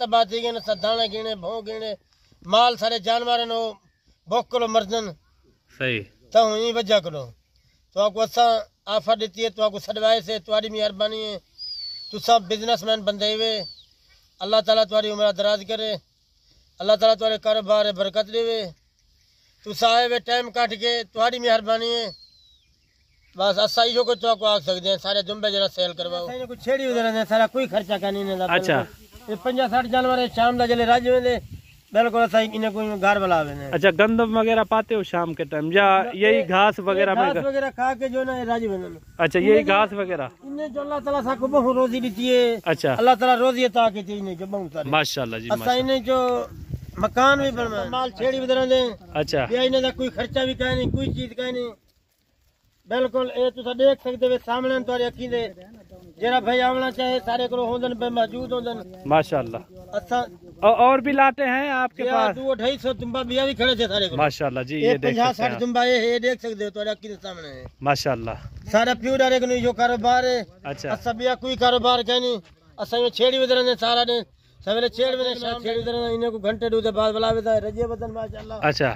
बाती गिने दाने गिने भों गिने माल सारे जानवर नो भूख करो मर्जन सही तो ही वजह करो तो आपको असा ऑफर देती है तो आपको सदवाए से तुम्हारी मेहरबानी है तू सब बिजनेसमैन बंदे हुए अल्लाह ताला तुम्हारी उम्र दराज करे अल्लाह ताला तुम्हारे कारोबार बरकत देवे तू साहे वे टाइम काट के तुम्हारी मेहरबानी है बस असा ही को तो आपको आ सकते हैं सारे जुम्बे जरा सेल करवाओ कुछ छेड़ी उधर सारा कोई खर्चा का नहीं अच्छा ये 50-60 जानवर शाम का जले राज में बिल्कुल ऐसा इन्हें कोई घर बुलावे ने। अच्छा गंदम वगैरह पाते हो शाम के टाइम या यही घास वगैरह वगैरह खा के जो ना राजी बने। अच्छा यही घास वगैरह इन्हें जो अल्लाह ताला साको बहुत रोजी दी है। अच्छा अल्लाह ताला रोजी अता की थी इन्हें जो बहुत सारे माशाल्लाह जी अच्छा इन्हें जो मकान भी बनवा माल छेड़ी बदल दे। अच्छा ये इन्हें कोई खर्चा भी कहे नहीं कोई चीज कहे नहीं बिल्कुल ये तुसा देख सकते हो सामने तुम्हारी अखी दे जरा भाई आवना चाहे सारे को होंदन पे मौजूद होंदन माशाल्लाह। अच्छा और भी लाते हैं आपके पास 200-250 तुम्बा बिया भी खड़े थे सारे को माशाल्लाह जी ये देख सकते हैं 50-60 तुम्बा ये देख सकते हो तुम्हारी अखी के सामने है माशाल्लाह सारा प्योर डारे को जो कारोबार है। अच्छा बिया कोई कारोबार कहनी असा ये छेड़ी उधर ने सारा दिन सवेरे छेड़ में शाम छेड़ी उधर इन्हें को घंटे दो बाद बुलावे दा रजे बदन माशाल्लाह। अच्छा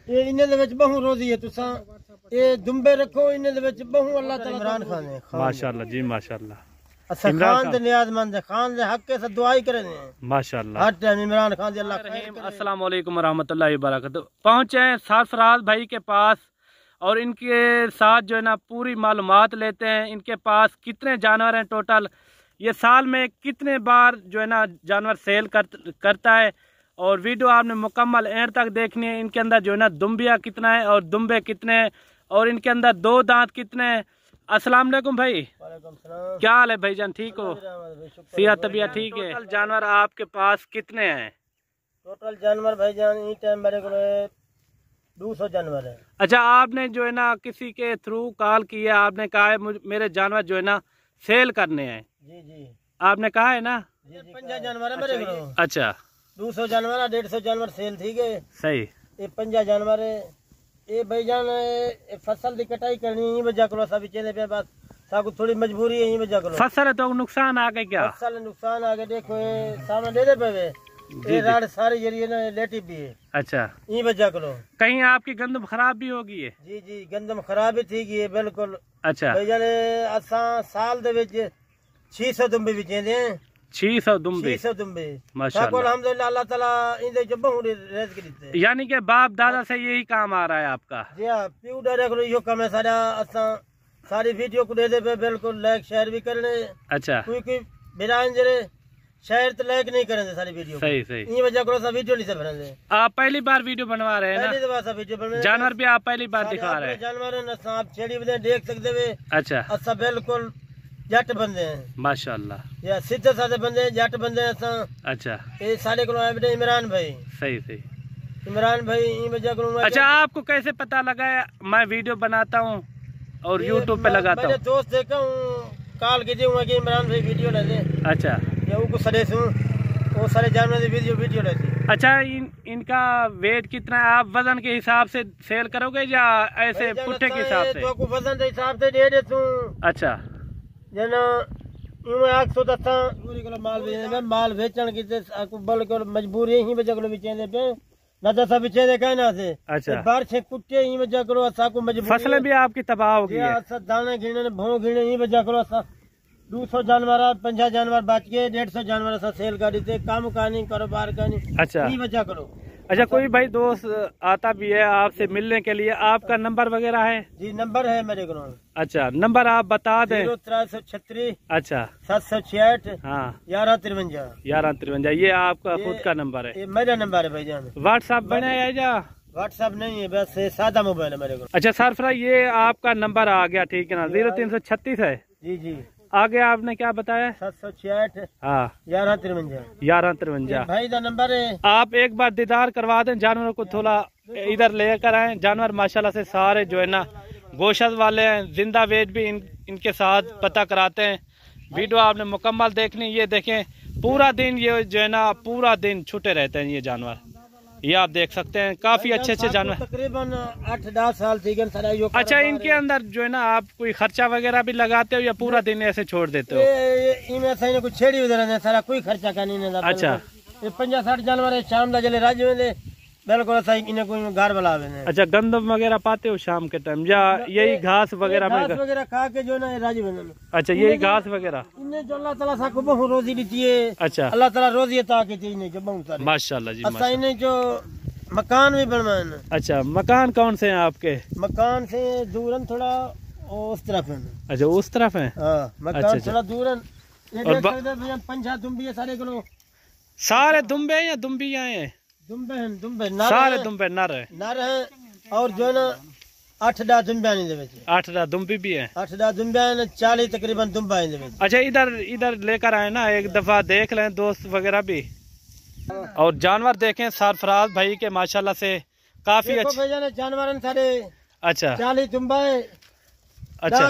ये इन्हें दे विच बहु रोजी है तुसा ये दुम्बे रखो इन्हें दे विच बहु अल्लाह ताला इमरान खान है माशाल्लाह जी माशाल्लाह। अच्छा खान दे नियाजमंद है खान दे हक से दुआई करे ने माशाल्लाह हर टाइम इमरान खान दे अल्लाह खैर। अस्सलाम वालेकुम रहमतुल्लाहि व बरकातहू। पहुंचे हैं सरफराज भाई के पास और इनके साथ जो है ना पूरी मालूमात लेते हैं इनके पास कितने जानवर हैं टोटल ये साल में कितने बार जो है ना जानवर सेल करता है और वीडियो आपने मुकम्मल एंड तक देखनी है। इनके अंदर जो है ना दुम्बिया कितना है और दुम्बे कितने हैं और इनके अंदर 2 दांत कितने हैं। अस्सलाम वालेकुम भाई क्या हाल है भाईजान ठीक हो सेहत तबीयत ठीक है। टोटल जानवर आपके पास कितने हैं? टोटल जानवर भाईजान इस टाइम मेरे को 200 जानवर है। अच्छा आपने जो है ना किसी के थ्रू कॉल किया आपने कहा है मेरे जानवर जो है ना सेल करने हैं। जी जी आपने कहा है ना 50 जानवर है मेरे को। अच्छा 200 जानवर 150 जानवर सेल थी गए सही ये 50 जानवर है ये भाईजान फसल की कटाई करनी यही वजह करो सब चले पे बस साको थोड़ी मजबूरी है यही वजह करो फसल है तो नुकसान आ गए क्या फसल नुकसान आ गए देखो ये सामने दे पे ये राड सारी जरिए ना लेटी भी है। अच्छा यही वजह करो कहीं आपकी गंदम खराब भी होगी है। जी जी गंदम खराब भी थी गई बिल्कुल। अच्छा भाईजान असा साल दे विच 600 दुम्बे भी चेंदे हैं 600 दुम्बे माशाल्लाह अल्हम्दुलिल्लाह अल्लाह ताला इंदे जो बहुत रिज़्क देते हैं। यानी कि बाप दादा से यही काम आ रहा है आपका। जी हां प्यू डायरेक्ट यो काम है सारा असा सारी वीडियो को दे दे पे बिल्कुल लाइक शेयर भी करने। अच्छा कोई बिरान जरे शेयर तो लाइक नहीं करेंगे सारी वीडियो सही सही ये वजह करो सब वीडियो नहीं से बनेंगे। आप पहली बार वीडियो बनवा रहे हैं ना? पहली बार सब वीडियो बने जानवर भी आप पहली बार दिखा रहे हैं जानवर ना सांप छेड़ी भी देख सकते हुए। अच्छा असा बिल्कुल जट बंदे हैं माशाल्लाह या सीधे साधे बंदे जट बंदे हैं। अच्छा ये सारे को इमरान भाई सही सही इमरान भाई ये वजह करूँ। अच्छा आपको कैसे पता लगा मैं वीडियो बनाता हूँ और यूट्यूब पे लगाता हूँ? दोस्त देखा हूँ कॉल की कि इमरान भाई वीडियो ले ले। अच्छा वो सरे से वो सारे जानवर वीडियो लेते। अच्छा इनका वेट कितना है आप वजन के हिसाब से सेल करोगे या ऐसे पुट्ठे के हिसाब से? तो वजन के हिसाब से दे देता हूँ। अच्छा जना माल बेचन की बल्कि मजबूरी ही वजह करो बेचेंदे पे ना तो सब बेचेंदे कहना से। अच्छा बारिश कुत्ते ही वजह करो असा को मजबूरी फसलें भी आपकी तबाह हो गई है। असा दाने गिने भों गिने ही वजह करो असा 200 जानवर 50 जानवर बच के 150 जानवर असा सेल कर देते काम का नहीं कारोबार का नहीं। अच्छा यही वजह करो। अच्छा कोई भाई दोस्त आता भी है आपसे मिलने के लिए आपका नंबर वगैरह है? जी नंबर है मेरे को। अच्छा नंबर आप बता दें। 0336 अच्छा 766 हाँ 1153 ये आपका खुद का नंबर है? ये मेरा नंबर है भाईजान। व्हाट्सएप बना है या? व्हाट्सएप नहीं है बस सादा मोबाइल है मेरे को। अच्छा सरफराज ये आपका नंबर आ गया ठीक है ना 0336 है। जी जी आगे आपने क्या बताया? 766 हाँ 1153 भाई का नंबर है। आप एक बार दीदार करवा दें जानवरों को थोड़ा इधर लेकर आए। जानवर माशाल्लाह से सारे जो है ना गोश्त वाले हैं जिंदा वेट भी इनके साथ पता कराते हैं। वीडियो आपने मुकम्मल देखनी ये देखें पूरा दिन ये जो है ना पूरा दिन छूटे रहते हैं ये जानवर ये आप देख सकते हैं काफी अच्छे अच्छे जानवर तकरीबन 8-10 साल थी गए। अच्छा इनके अंदर जो है ना आप कोई खर्चा वगैरह भी लगाते हो या पूरा दिन ऐसे छोड़ देते हो? कुछ छेड़ी उधर सारा कोई खर्चा का नहीं। अच्छा ये 50-60 जानवर है शाम दा जले राज वेंदे बिल्कुल असा इन्हें कोई घर बुला वेंदे। अच्छा गंदम वगैरह पाते हो शाम के टाइम या यही घास वगैरह में? घास वगैरह खा के जो ना राज वेंदे। अच्छा यही घास वगैरह इन्हें जो अल्लाह ताला साको बहु रोजी दी है। अच्छा अल्लाह ताला रोजी अता की थी इन्हें जो बहुत सारे माशाल्लाह जी। असा इन्हें जो मकान भी बनवाए। अच्छा मकान कौन से हैं आपके? मकान से दूरन थोड़ा उस तरफ है। अच्छा उस तरफ है। मकान थोड़ा दूरन ये देख सकते हैं पंजा दुम्बी है सारे किलो। सारे दुम्बे या दुम्बियां हैं? दुम्बे हैं दुम्बे सारे दुम्बे नर है और जो है ना 8-10 दुम्बियां नहीं देवे। 8-10 दुम्बी भी हैं। 8-10 दुम्बियां 40 तकरीबन दुम्बा है देवे। अच्छा इधर लेकर आए ना एक दफा देख लें दोस्त वगैरह भी। और जानवर देखें सरफराज भाई के माशाल्लाह से काफी अच्छे जानवर सारे। अच्छा 40 दुम्बा है। अच्छा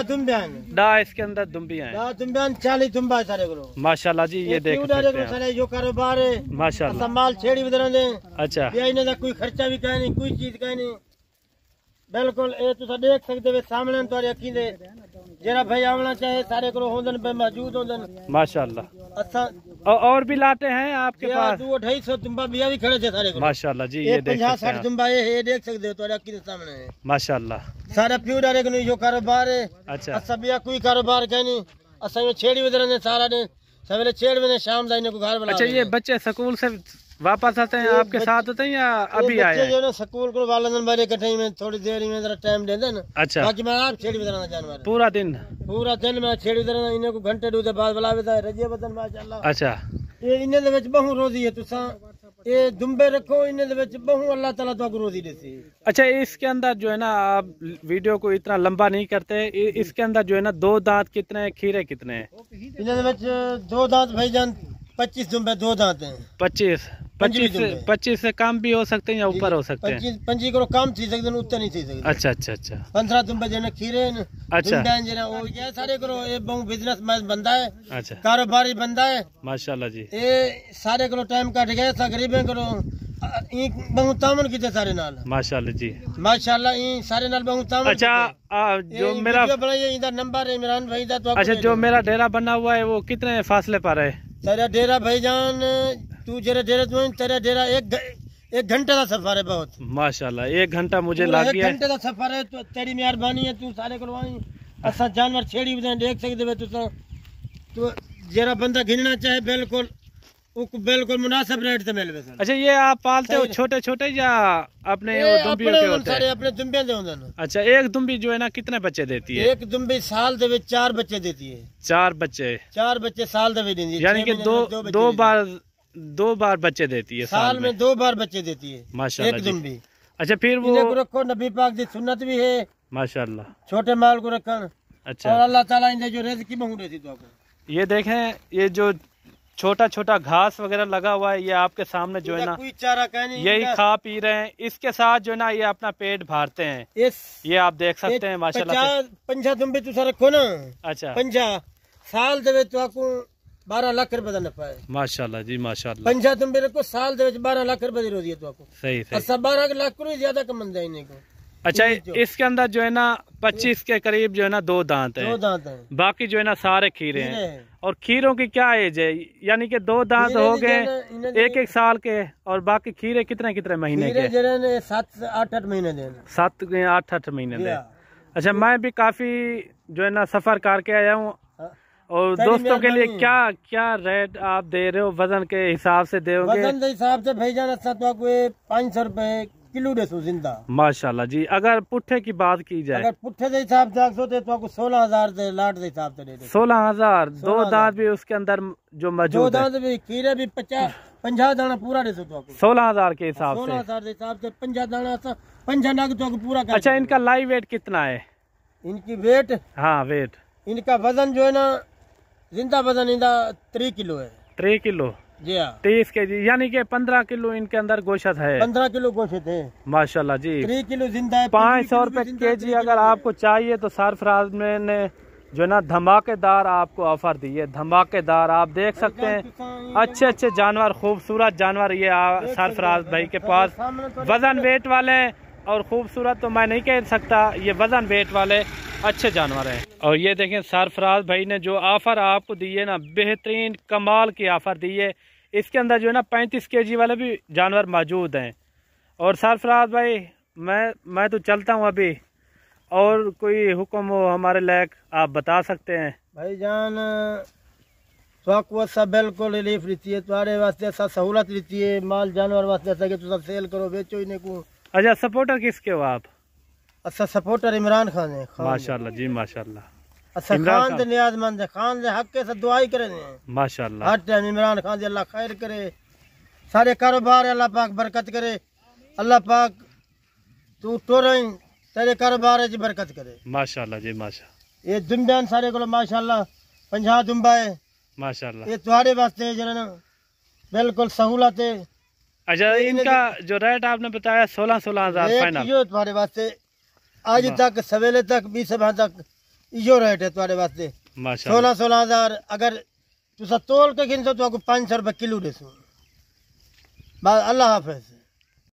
डा इसके अंदर दुम्बियां हैं। 40 दुम्बा है सारे को माशाल्लाह जी। ये देख सकते हैं सारे जो कारोबार है माशाल्लाह माल छेड़ी बदल दे। अच्छा इन्हें दा कोई खर्चा भी कहीं नहीं कोई चीज कहीं नहीं बिल्कुल ये तुसा देख सकते हो सामने तुम्हारी अखी दे जरा भाई आवना चाहे सारे को होंदन पे मौजूद होंदन माशाल्लाह। अच्छा और भी लाते हैं आपके पास? 200-250 दुम्बा बिया भी खड़े थे सारे को माशाल्लाह जी। ये देख 50-60 दुम्बा ये देख सकते हो तुम्हारी अखी के सामने है माशाल्लाह। सारा प्योर डारे को जो कारोबार है। अच्छा असा बिया कोई कारोबार कहीं नहीं असा में छेड़ी बदल दे सारा दिन सवेरे छेड़ में शाम दा इन्हें को घर बुला। अच्छा ये बच्चे स्कूल से वापस आते हैं आपके साथ होते हैं या अभी आए हैं? जो ना स्कूल को वालन बारे कटे में थोड़ी देर में जरा टाइम दे देना। अच्छा बाकी मैं आप छेड़ी बदलना जानवर पूरा दिन मैं छेड़ी बदलना इन्हें को घंटे दो दे बाद बुलावे रजिया बदन माशाल्लाह। अच्छा ये इन्हें दे विच बहु रोजी है तुसा ये दुम्बे रखो इन्हें दे विच बहु अल्लाह ताला तो रोजी देती। अच्छा इसके अंदर जो है ना आप वीडियो को इतना लंबा नहीं करते इसके अंदर जो है ना 2 दांत कितने हैं खीरे कितने हैं? इन्हें दे विच 2 दांत भाईजान 25 दुम्बे 2 दांत हैं। 25 से कम भी हो सकते हैं या ऊपर हो सकते हैं? 25 को कम थी सकते उतना नहीं थी सकते। अच्छा 15 दुम्बे जो खीरे अच्छा वो ये सारे करो ये बहु बिजनेस मैन बंदा है। अच्छा कारोबारी बंदा है माशाल्लाह जी। ये सारे करो टाइम कट गया था गरीबे करो बहु तामन की सारे नाल माशाल्लाह जी माशाल्लाह सारे नाल बहु तामन। अच्छा जो मेरा इधर नंबर है इमरान भाई दा तो अच्छा जो मेरा डेरा बना हुआ है वो कितने फासले पर है? तेरा डेरा भाईजान तू जरा डेरा तेरा डेरा एक घंटे का सफर है बहुत माशाल्लाह। 1 घंटा मुझे लग गया। 1 घंटे का सफर है तो तेरी मेहरबानी है तू सारे करवाई असा जानवर छेड़ी भी देख सकते तो जरा बंदा गिनना चाहे बिल्कुल बिल्कुल मुनासिब रेट से मिलवे। अच्छा ये आप पालते हो छोटे छोटे या अपने दुम्बियों के होते हैं? अपने दुम्बियां दे होंदे। अच्छा एक दुम्बी जो है ना कितने बच्चे देती है? एक दुम्बी साल दे विच 4 बच्चे देती है। 4 बच्चे साल दे विच देती है यानी कि दो बार बच्चे देती है साल में 2 बार बच्चे देती है माशाल्लाह एक दुम्बी। अच्छा फिर वो रखो नबी पाक की सुन्नत भी है माशाल्लाह छोटे माल को रखन। अच्छा और अल्लाह ताला इनसे जो रिज़्क़ महूद देती तो आपको ये देखें ये जो छोटा छोटा घास वगैरह लगा हुआ है ये आपके सामने जो है ना कोई चारा यही खा पी रहे हैं इसके साथ जो है ना ये अपना पेट भरते हैं। ये आप देख सकते हैं माशाल्लाह। 50 दुम्बे तुसा रखो ना। अच्छा 50 साल दे तो आपको 12 लाख रुपए का नफा है माशाल्लाह जी माशाल्लाह। 50 दुम्बे रखो साल दे 12 लाख रुपए की रोजी है तो आपको सही 12 लाख को ज्यादा कमंदा है इन्हें को। अच्छा इसके अंदर जो है ना 25 के करीब जो है ना 2 दांत है बाकी जो है ना सारे खीरे हैं। और खीरों की क्या एज है यानी कि 2 दांत हो गए 1 साल के और बाकी खीरे कितने महीने के? 7-8 महीने दे 7-8 महीने दे। अच्छा मैं भी काफी जो है ना सफर करके आया हूँ और दोस्तों के लिए क्या रेट आप दे रहे हो वजन के हिसाब से दोगे? वजन के हिसाब से भाईजान 500 रुपए किलो दे जिंदा माशाल्लाह जी। अगर पुट्ठे की बात की जाए अगर पुट्ठे के हिसाब से तो आपको 16,000 दे लाट के हिसाब से दे 16,000 2 दांत भी उसके अंदर जो मौजूद 2 दांत भी खीरे भी 50 दाना पूरा दे तो आपको 16,000 के हिसाब से 16,000 के हिसाब से 50 दाना 50 नाग तो पूरा कर। अच्छा इनका लाइव वेट कितना है? इनकी वेट हाँ वेट इनका वजन जो है ना जिंदा वजन इनका 3 किलो है। 3 किलो जी हाँ 23 kg यानी कि 15 किलो इनके अंदर गोश्त है। 15 किलो गोश्त है माशाल्लाह जी। 3 किलो जिंदा है 500 रुपए kg। अगर आपको चाहिए तो सरफराज ने जो ना धमाकेदार आपको ऑफर दी है धमाकेदार। आप देख सकते हैं अच्छे जानवर खूबसूरत जानवर ये सरफराज भाई के पास वजन वेट वाले और खूबसूरत तो मैं नहीं कह सकता ये वजन वेट वाले अच्छे जानवर हैं। और ये देखें सरफराज भाई ने जो ऑफर आपको दी है ना बेहतरीन कमाल की ऑफर दी है। इसके अंदर जो है ना 35 kg वाले भी जानवर मौजूद हैं। और सरफराज भाई मैं तो चलता हूँ अभी, और कोई हुक्म हो हमारे लायक आप बता सकते हैं। भाईजान तो सब बिल्कुल रिलीफ रहती है, तुम्हारे वास्ते ऐसा सहूलत रहती है, माल जानवर वास्ते ऐसा कि तुम सेल करो बेचो इन्हें को। अच्छा, सपोर्टर किसके हो आप? अच्छा सपोर्टर इमरान खान है। माशाल्लाह जी माशाल्लाह। अच्छा खान दे नियाजमंद है, खान दे हक के से दुआई करे माशाल्लाह। हर टाइम इमरान खान दे अल्लाह खैर करे, सारे कारोबार अल्लाह पाक बरकत करे, अल्लाह पाक तू टोरें तेरे कारोबार च बरकत करे। माशाल्लाह जी माशाल्लाह। ये दुम्बियान सारे को माशाल्लाह 50 दुम्बा है माशाल्लाह। ये तुम्हारे वास्ते जो है ना बिल्कुल सहूलत है। अच्छा, इनका जो रेट आपने बताया 16,000 फाइनल, यो तुम्हारे वास्ते आज तक सवेरे तक 20 सभा तक यो रेट है तुम्हारे वास्ते माशाल्लाह। 16,000। अगर तुसा तोल के गिन तो 500 रुपये किलो देसू। अल्लाह हाफिज।